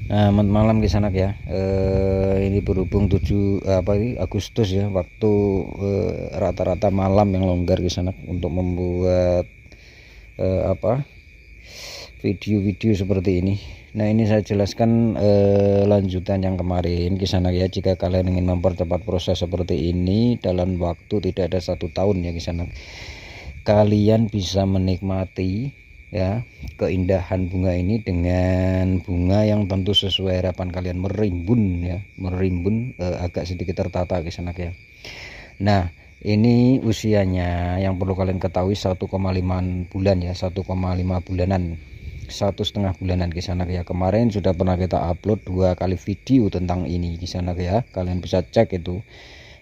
Nah, malam Kisanak ya. Ini berhubung 7 Agustus ya, waktu rata-rata malam yang longgar Kisanak untuk membuat video-video seperti ini. Nah, ini saya jelaskan lanjutan yang kemarin Kisanak ya. Jika kalian ingin mempercepat proses seperti ini dalam waktu tidak ada 1 tahun ya Kisanak, kalian bisa menikmati ya keindahan bunga ini dengan bunga yang tentu sesuai harapan kalian, merimbun ya, agak sedikit tertata Kisanak ya. Nah, ini usianya yang perlu kalian ketahui 1,5 bulan ya, 1,5 bulanan, 1,5 bulanan Kisanak ya. Kemarin sudah pernah kita upload 2 kali video tentang ini Kisanak ya, kalian bisa cek itu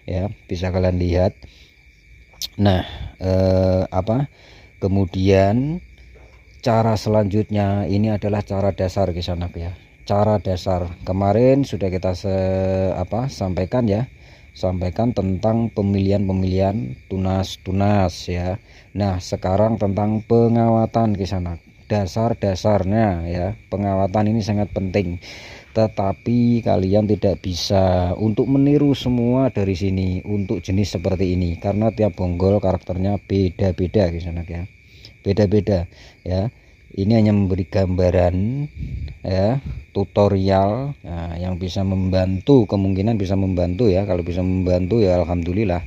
ya, bisa kalian lihat. Nah, kemudian cara selanjutnya ini adalah cara dasar Kisanak ya. Cara dasar kemarin sudah kita sampaikan ya, tentang pemilihan tunas ya. Nah, sekarang tentang pengawatan Kisanak. Dasar-dasarnya ya, pengawatan ini sangat penting. Tetapi kalian tidak bisa untuk meniru semua dari sini untuk jenis seperti ini, karena tiap bonggol karakternya beda-beda Kisanak ya. Beda-beda ya. Ini hanya memberi gambaran ya, tutorial yang bisa membantu, kemungkinan bisa membantu ya. Kalau bisa membantu ya alhamdulillah.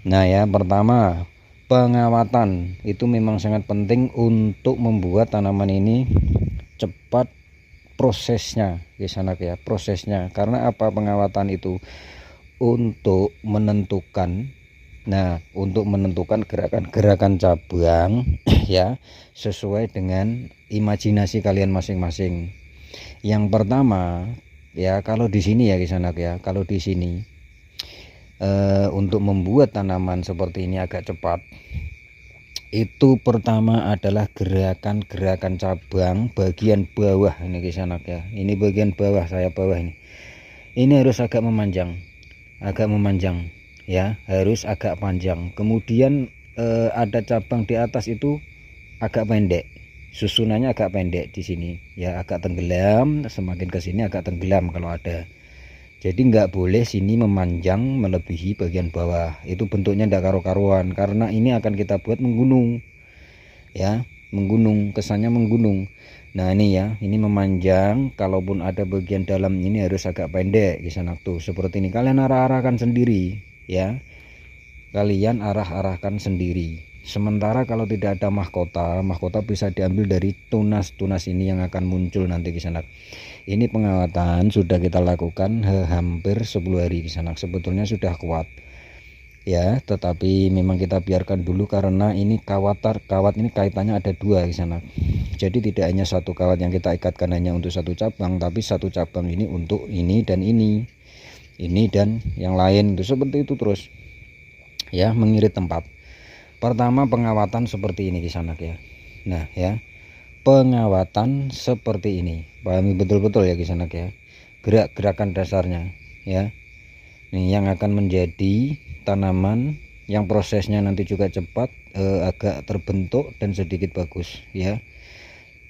Nah ya, pertama, pengawatan itu memang sangat penting untuk membuat tanaman ini cepat prosesnya Kisanak ya, prosesnya. Karena apa pengawatan itu? Untuk menentukan gerakan-gerakan cabang ya, sesuai dengan imajinasi kalian masing-masing. Yang pertama ya, kalau di sini ya Kisanak ya, kalau di sini untuk membuat tanaman seperti ini agak cepat, itu pertama adalah gerakan-gerakan cabang bagian bawah ini Kisanak ya. Ini bagian bawah, ini harus agak memanjang ya, harus agak panjang. Kemudian ada cabang di atas itu agak pendek, susunannya agak pendek di sini ya, agak tenggelam, semakin ke sini agak tenggelam kalau ada. Jadi nggak boleh sini memanjang melebihi bagian bawah, itu bentuknya nggak karu-karuan, karena ini akan kita buat menggunung ya, kesannya menggunung. Nah ini ya, ini memanjang, kalaupun ada bagian dalam ini harus agak pendek Kisanak tuh, seperti ini. Kalian arah-arahkan sendiri ya, kalian arah-arahkan sendiri. Sementara kalau tidak ada mahkota bisa diambil dari tunas-tunas ini yang akan muncul nanti Kisanak. Ini pengawatan sudah kita lakukan hampir 10 hari Kisanak, sebetulnya sudah kuat ya, tetapi memang kita biarkan dulu karena ini kawat ini kaitannya ada 2 di sana. Jadi tidak hanya satu kawat yang kita ikatkan hanya untuk satu cabang, tapi satu cabang ini untuk ini dan ini dan yang lain, itu seperti itu terus ya, mengirit tempat. Pertama pengawatan seperti ini Kisanak ya. Nah ya, pengawatan seperti ini, pahami betul-betul ya Kisanak ya, gerak-gerakan dasarnya ya. Ini yang akan menjadi tanaman yang prosesnya nanti juga cepat, agak terbentuk dan sedikit bagus ya.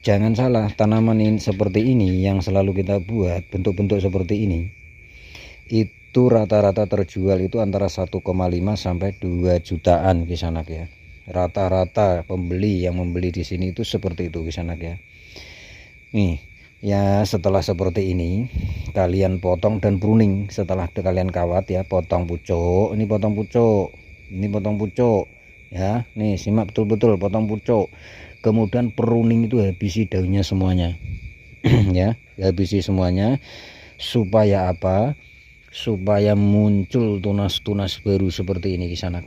Jangan salah, tanaman ini seperti ini yang selalu kita buat bentuk-bentuk seperti ini, itu rata-rata terjual itu antara 1,5 sampai 2 jutaan Kisanak ya. Rata-rata pembeli yang membeli di sini itu seperti itu Kisanak ya. Nih ya, setelah seperti ini kalian potong dan pruning. Setelah kalian kawat ya, potong pucuk, ini potong pucuk ya. Nih simak betul-betul, potong pucuk. Kemudian pruning itu habisi daunnya semuanya ya, habisi semuanya. Supaya apa? Supaya muncul tunas-tunas baru seperti ini Kisanak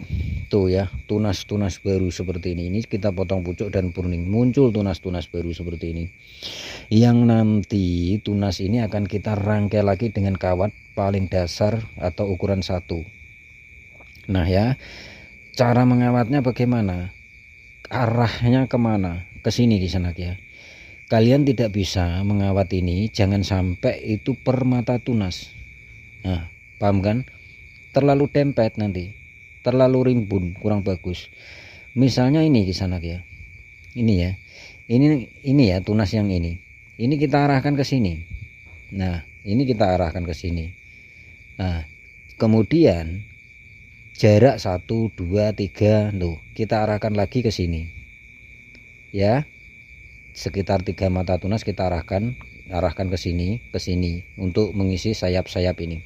tuh ya, tunas-tunas baru seperti ini kita potong pucuk dan pruning, muncul tunas-tunas baru seperti ini, yang nanti tunas ini akan kita rangkai lagi dengan kawat paling dasar atau ukuran 1. Nah ya, cara mengawatnya bagaimana, arahnya kemana, ke sini Kisanak ya. Kalian tidak bisa mengawat ini, jangan sampai itu per mata tunas. Nah paham kan, terlalu dempet nanti, terlalu rimbun, kurang bagus. Misalnya ini Kisanak ya, ini ya, ini ya tunas yang ini kita arahkan ke sini Nah, ini kita arahkan ke sini. Nah, kemudian jarak 1 2 3 tuh kita arahkan lagi ke sini. Ya, sekitar 3 mata tunas kita arahkan ke sini untuk mengisi sayap-sayap ini.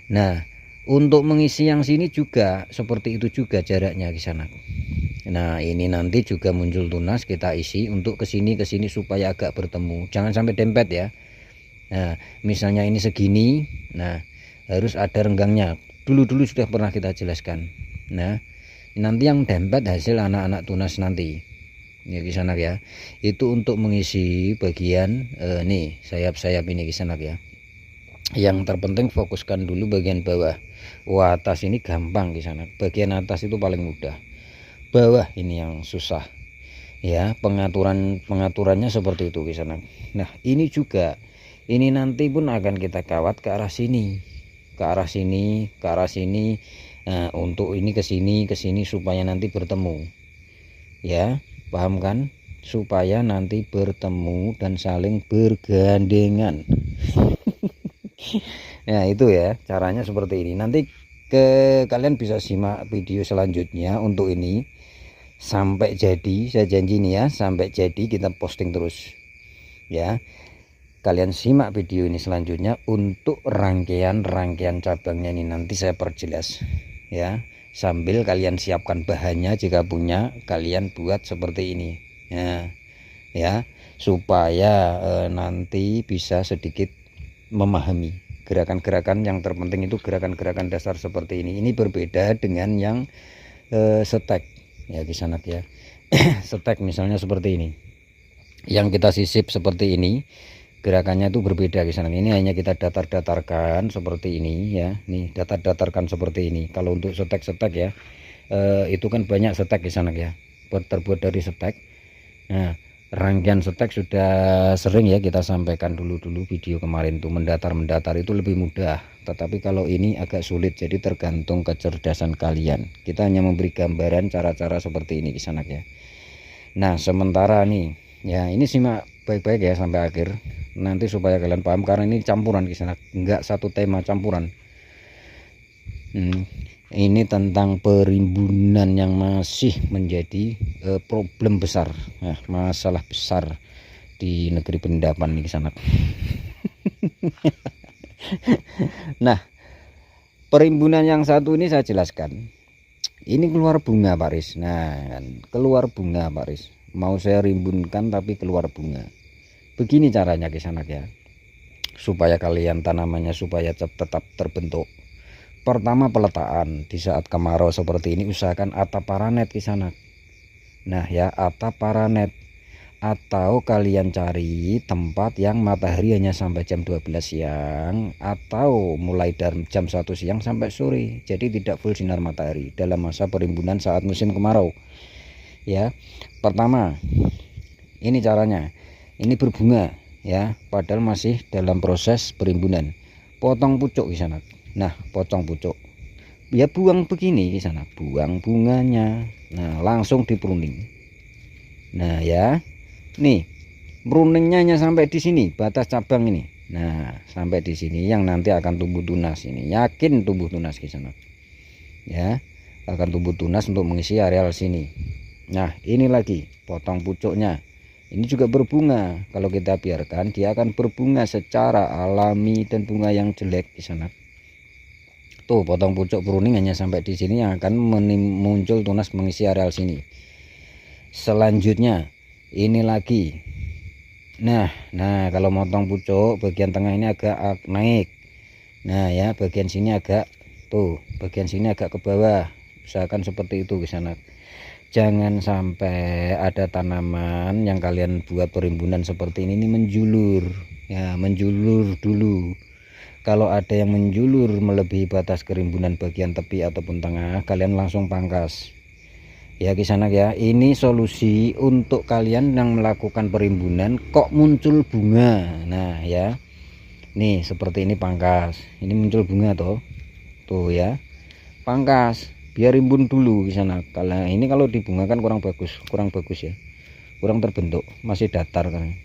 Nah, untuk mengisi yang sini juga seperti itu juga jaraknya di sana. Nah, ini nanti juga muncul tunas, kita isi untuk kesini supaya agak bertemu, jangan sampai dempet ya. Nah, misalnya ini segini, nah harus ada renggangnya. Dulu sudah pernah kita jelaskan. Nah, nanti yang dempet hasil anak-anak tunas nanti ya kisanak ya, itu untuk mengisi bagian nih sayap-sayap ini kisanak ya. Yang terpenting fokuskan dulu bagian bawah. Wah, atas ini gampang kisanak, bagian atas itu paling mudah, bawah ini yang susah ya. Pengaturannya seperti itu kisanak. Nah, ini juga ini nanti pun akan kita kawat ke arah sini, ke arah sini. Nah, untuk ini ke sini supaya nanti bertemu ya, paham kan, supaya nanti bertemu dan saling bergandengan. Nah, itu ya caranya seperti ini. Nanti kalian bisa simak video selanjutnya untuk ini sampai jadi, saya janji nih ya, sampai jadi kita posting terus ya. Kalian simak video ini selanjutnya untuk rangkaian cabangnya ini, nanti saya perjelas ya, sambil kalian siapkan bahannya jika punya, kalian buat seperti ini ya, supaya nanti bisa sedikit memahami gerakan-gerakan. Yang terpenting itu gerakan-gerakan dasar seperti ini. Ini berbeda dengan yang setek ya kisanak ya. Setek misalnya seperti ini, yang kita sisip seperti ini, gerakannya itu berbeda kisanak. Ini hanya kita datar-datarkan seperti ini ya, nih datar-datarkan seperti ini. Kalau untuk setek-setek ya, itu kan banyak setek kisanak ya, terbuat dari setek. Nah, rangkaian setek sudah sering ya kita sampaikan dulu video kemarin tuh, mendatar itu lebih mudah, tetapi kalau ini agak sulit, jadi tergantung kecerdasan kalian. Kita hanya memberi gambaran cara-cara seperti ini kisanak ya. Nah, sementara nih ya, ini simak baik-baik ya sampai akhir nanti supaya kalian paham, karena ini campuran kisanak, enggak satu tema, campuran. Ini tentang perimbunan yang masih menjadi problem besar, masalah besar di negeri pendapan nih kisanak. Nah, perimbunan yang satu ini saya jelaskan. Ini keluar bunga Pak Riz. Nah, keluar bunga Pak Riz, mau saya rimbunkan tapi keluar bunga. Begini caranya kisanak ya, supaya kalian tanamannya supaya tetap terbentuk. Pertama, peletaan di saat kemarau seperti ini, usahakan atap paranet kisanak. Nah ya, atap paranet, atau kalian cari tempat yang matahari hanya sampai jam 12 siang, atau mulai dari jam 1 siang sampai sore, jadi tidak full sinar matahari dalam masa perimbunan saat musim kemarau ya. Pertama, ini caranya, ini berbunga ya, padahal masih dalam proses perimbunan. Potong pucuk di sana. Nah, potong pucuk ya, buang begini di sana, buang bunganya. Nah, langsung di pruning. Nah ya, nih pruningnya hanya sampai di sini, batas cabang ini. Nah, sampai di sini yang nanti akan tumbuh tunas ini, yakin tumbuh tunas di sana ya, akan tumbuh tunas untuk mengisi areal sini. Nah, ini lagi potong pucuknya, ini juga berbunga. Kalau kita biarkan, dia akan berbunga secara alami dan bunga yang jelek di sana. Tuh, potong pucuk pruning hanya sampai di sini, yang akan muncul tunas mengisi areal sini. Selanjutnya ini lagi. Nah kalau motong pucuk bagian tengah ini agak naik. Nah ya, bagian sini agak, tuh bagian sini agak ke bawah. Usahakan seperti itu ke sana. Jangan sampai ada tanaman yang kalian buat perimbunan seperti ini menjulur ya, menjulur dulu. Kalau ada yang menjulur melebihi batas kerimbunan bagian tepi ataupun tengah, kalian langsung pangkas ya kisanak ya. Ini solusi untuk kalian yang melakukan perimbunan kok muncul bunga. Nah ya, nih seperti ini, pangkas. Ini muncul bunga tuh ya, pangkas biar rimbun dulu kisanak. Kalau ini kalau dibungakan kurang bagus ya, kurang terbentuk, masih datar kan.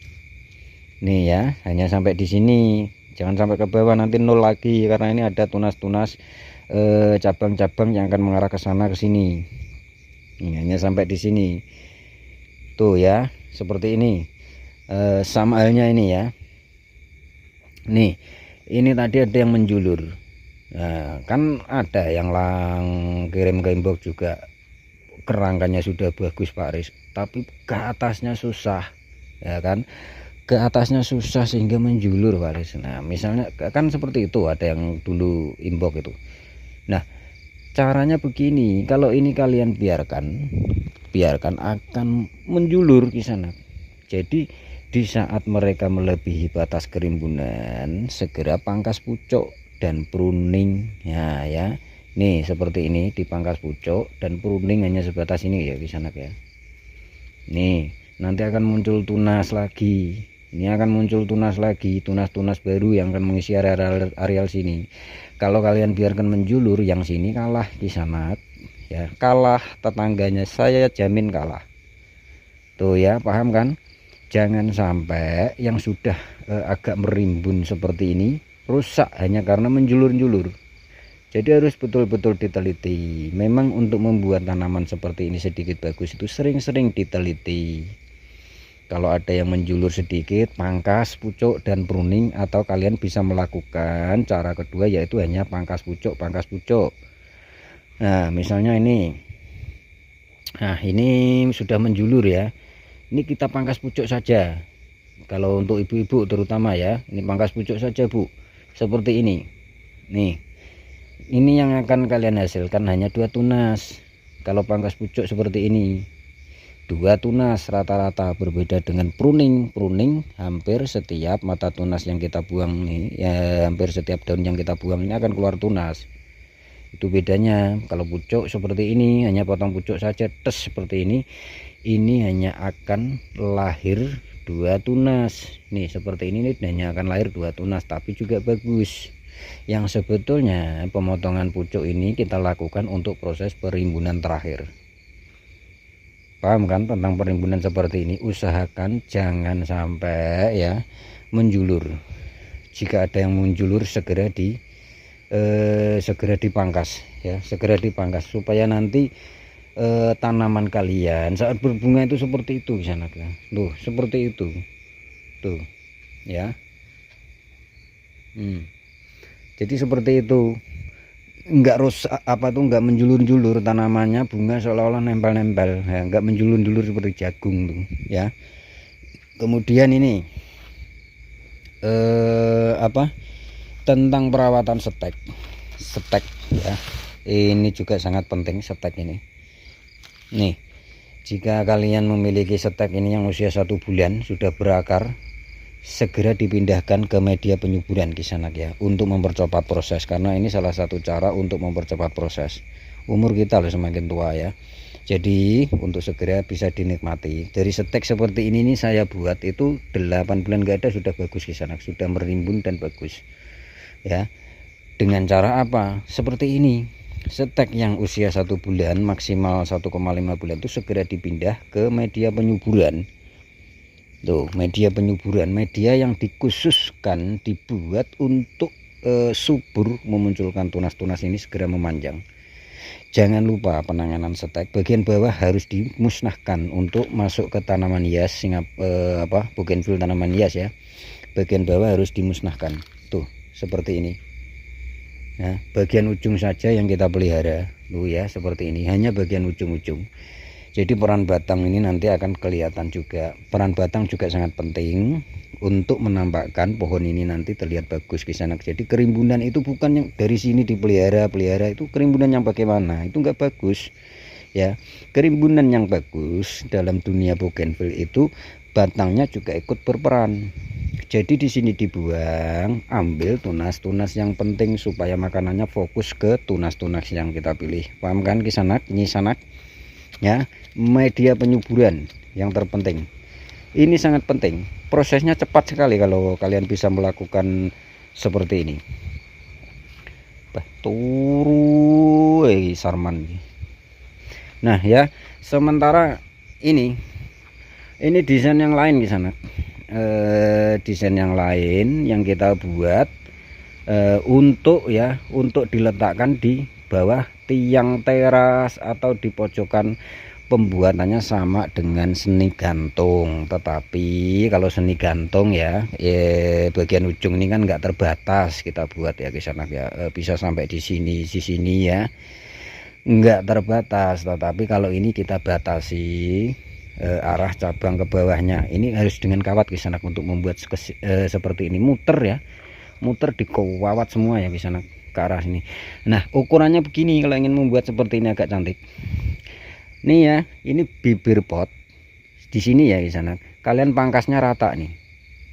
Nih ya, hanya sampai di sini, jangan sampai ke bawah nanti nol lagi, karena ini ada tunas-tunas cabang-cabang yang akan mengarah ke sana ke sini. Ini hanya sampai di sini tuh ya, seperti ini. Sama halnya ini ya, nih ini tadi ada yang menjulur. Nah, kan ada yang kirim ke inbox juga, kerangkanya sudah bagus Pak Aris, tapi ke atasnya susah ya kan, ke atasnya susah sehingga menjulur Pak Aris. Nah misalnya kan seperti itu, ada yang dulu inbox itu. Nah caranya begini, kalau ini kalian biarkan akan menjulur ke sana. Jadi di saat mereka melebihi batas kerimbunan, segera pangkas pucuk dan pruning ya. Nih seperti ini, dipangkas pucuk dan pruning hanya sebatas ini ya di sana ya. Nih nanti akan muncul tunas lagi. Ini akan muncul tunas lagi, tunas-tunas baru yang akan mengisi areal sini. Kalau kalian biarkan menjulur, yang sini kalah di sana ya, kalah tetangganya, saya jamin kalah. Tuh ya, paham kan? Jangan sampai yang sudah agak merimbun seperti ini rusak hanya karena menjulur-julur. Jadi harus betul-betul diteliti. Memang untuk membuat tanaman seperti ini sedikit bagus itu sering-sering diteliti. Kalau ada yang menjulur sedikit, pangkas pucuk dan pruning, atau kalian bisa melakukan cara kedua, yaitu hanya pangkas pucuk. Nah misalnya ini, nah ini sudah menjulur ya, ini kita pangkas pucuk saja. Kalau untuk ibu-ibu terutama ya, ini pangkas pucuk saja Bu, seperti ini. Nih ini yang akan kalian hasilkan hanya 2 tunas. Kalau pangkas pucuk seperti ini 2 tunas rata-rata, berbeda dengan pruning hampir setiap mata tunas yang kita buang nih ya, hampir setiap daun yang kita buang ini akan keluar tunas. Itu bedanya. Kalau pucuk seperti ini hanya potong pucuk saja tes seperti ini hanya akan lahir 2 tunas. Nih seperti ini hanya akan lahir 2 tunas, tapi juga bagus. Yang sebetulnya pemotongan pucuk ini kita lakukan untuk proses perimbunan terakhir. Paham kan tentang perimbunan seperti ini? Usahakan jangan sampai ya menjulur. Jika ada yang menjulur segera dipangkas ya, segera dipangkas supaya nanti tanaman kalian saat berbunga itu seperti itu di sana kan. Tuh, seperti itu. Tuh. Ya. Jadi seperti itu, enggak rusak enggak menjulur-julur tanamannya, bunga seolah-olah nempel-nempel ya, enggak menjulur-julur seperti jagung tuh ya. Kemudian ini tentang perawatan stek ya, ini juga sangat penting stek ini. Nih jika kalian memiliki stek ini yang usia 1 bulan sudah berakar, segera dipindahkan ke media penyuburan di sana ya, untuk mempercepat proses, karena ini salah satu cara untuk mempercepat proses. Umur kita loh semakin tua ya, jadi untuk segera bisa dinikmati. Dari stek seperti ini nih saya buat itu 8 bulan gak ada sudah bagus di sana, sudah merimbun dan bagus ya. Dengan cara apa? Seperti ini, stek yang usia 1 bulan maksimal 1,5 bulan itu segera dipindah ke media penyuburan. Tuh, media penyuburan, media yang dikhususkan dibuat untuk subur, memunculkan tunas-tunas ini segera memanjang. Jangan lupa penanganan stek bagian bawah harus dimusnahkan untuk masuk ke tanaman hias, bougainville tanaman hias ya. Bagian bawah harus dimusnahkan. Tuh, seperti ini. Nah, bagian ujung saja yang kita pelihara. Tuh ya, seperti ini. Hanya bagian ujung-ujung. Jadi peran batang ini nanti akan kelihatan juga. Peran batang juga sangat penting untuk menampakkan pohon ini nanti terlihat bagus di sana. Jadi kerimbunan itu bukan yang dari sini dipelihara itu kerimbunan yang bagaimana, itu enggak bagus ya. Kerimbunan yang bagus dalam dunia bougainville itu batangnya juga ikut berperan. Jadi di sini dibuang, ambil tunas-tunas yang penting supaya makanannya fokus ke tunas-tunas yang kita pilih. Paham kan kisanak? Ini sanak ya, media penyuburan yang terpenting. Ini sangat penting, prosesnya cepat sekali kalau kalian bisa melakukan seperti ini. Turu sarman. Nah ya, sementara ini desain yang lain di sana. desain yang lain yang kita buat untuk diletakkan di bawah tiang teras atau di pojokan. Pembuatannya sama dengan seni gantung, tetapi kalau seni gantung ya bagian ujung ini kan nggak terbatas kita buat ya kisanak ya, bisa sampai di sini ya, nggak terbatas. Tetapi kalau ini kita batasi arah cabang ke bawahnya, ini harus dengan kawat kisanak untuk membuat seperti ini, muter ya, muter di kawat semua ya kisanak ke arah sini. Nah ukurannya begini kalau ingin membuat seperti ini agak cantik. Nih ya, ini bibir pot di sini ya di sana. Kalian pangkasnya rata nih.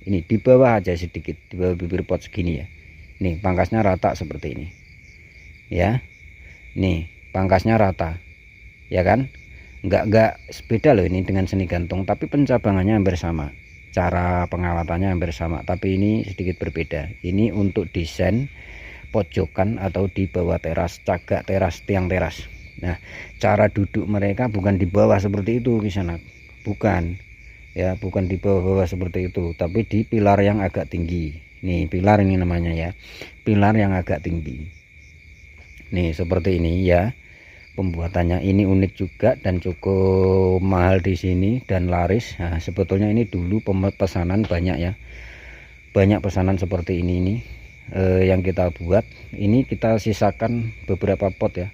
Ini di bawah aja sedikit, di bawah bibir pot segini ya. Nih pangkasnya rata seperti ini. Ya. Nih pangkasnya rata. Ya kan? Enggak beda loh ini dengan seni gantung, tapi pencabangannya hampir sama. Cara pengawatannya hampir sama, tapi ini sedikit berbeda. Ini untuk desain pojokan atau di bawah teras, cagak teras, tiang teras. Nah cara duduk mereka bukan di bawah seperti itu kisanak, bukan ya, bukan di bawah-bawah seperti itu, tapi di pilar yang agak tinggi. Nih pilar ini namanya ya, pilar yang agak tinggi. Nih seperti ini ya pembuatannya. Ini unik juga dan cukup mahal di sini dan laris. Nah sebetulnya ini dulu pesanan banyak ya, banyak pesanan seperti ini nih yang kita buat. Ini kita sisakan beberapa pot ya,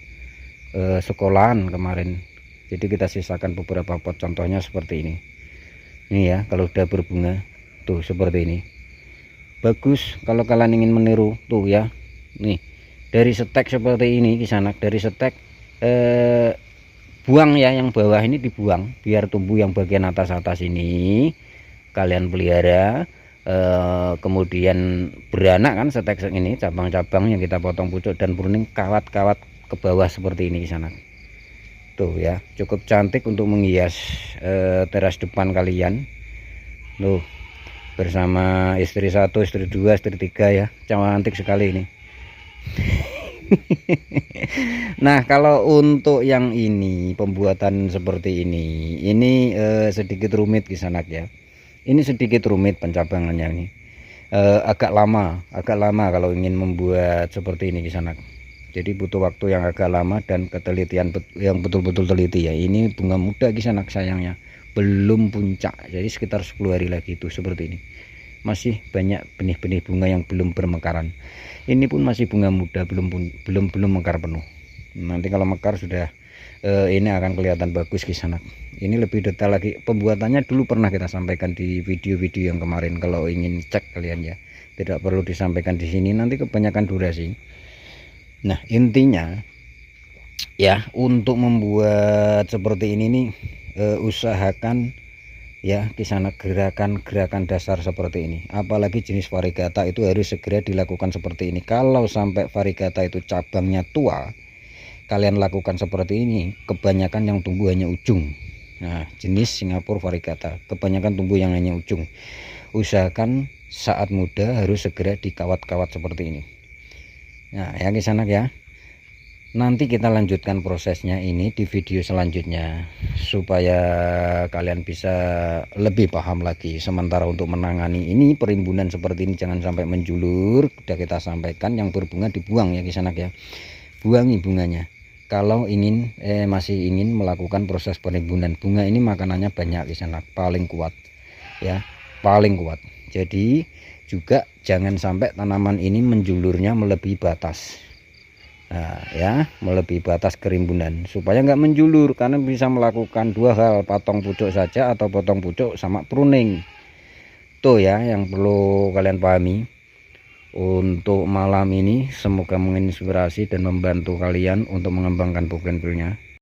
sekolahan kemarin, jadi kita sisakan beberapa pot, contohnya seperti ini ya. Kalau udah berbunga tuh seperti ini, bagus kalau kalian ingin meniru tuh ya. Nih dari stek seperti ini kisanak, dari stek buang ya, yang bawah ini dibuang biar tumbuh yang bagian atas ini kalian pelihara. Kemudian beranak kan stek ini, cabang-cabang yang kita potong pucuk dan pruning, kawat-kawat ke bawah seperti ini sana tuh ya. Cukup cantik untuk menghias teras depan kalian tuh, bersama istri 1, istri 2, istri 3 ya, cantik sekali ini. Nah kalau untuk yang ini pembuatan seperti ini sedikit rumit kisanak ya, ini sedikit rumit pencabangannya ini, agak lama kalau ingin membuat seperti ini kisanak. Jadi butuh waktu yang agak lama dan ketelitian yang betul-betul teliti ya. Ini bunga muda kisanak sayangnya, belum puncak, jadi sekitar 10 hari lagi itu seperti ini. Masih banyak benih-benih bunga yang belum bermekaran. Ini pun masih bunga muda, belum mekar penuh. Nanti kalau mekar sudah ini akan kelihatan bagus kisanak. Ini lebih detail lagi pembuatannya, dulu pernah kita sampaikan di video-video yang kemarin. Kalau ingin cek kalian ya, tidak perlu disampaikan di sini, nanti kebanyakan durasi. Nah intinya ya, untuk membuat seperti ini nih usahakan ya kisanak gerakan dasar seperti ini. Apalagi jenis variegata itu harus segera dilakukan seperti ini. Kalau sampai variegata itu cabangnya tua, kalian lakukan seperti ini, kebanyakan yang tumbuh hanya ujung. Nah jenis Singapura variegata kebanyakan tumbuh yang hanya ujung. Usahakan saat muda harus segera dikawat-kawat seperti ini. Nah ya kisanak ya, nanti kita lanjutkan prosesnya ini di video selanjutnya supaya kalian bisa lebih paham lagi. Sementara untuk menangani ini perimbunan seperti ini jangan sampai menjulur, sudah kita sampaikan, yang berbunga dibuang ya kisanak ya, buangi bunganya. Kalau ingin masih ingin melakukan proses perimbunan, bunga ini makanannya banyak kisanak, paling kuat ya, paling kuat. Jadi juga jangan sampai tanaman ini menjulurnya melebihi batas. Nah ya, melebihi batas kerimbunan, supaya nggak menjulur, karena bisa melakukan dua hal, potong pucuk saja atau potong pucuk sama pruning. Tuh ya yang perlu kalian pahami. Untuk malam ini semoga menginspirasi dan membantu kalian untuk mengembangkan bougainvillenya.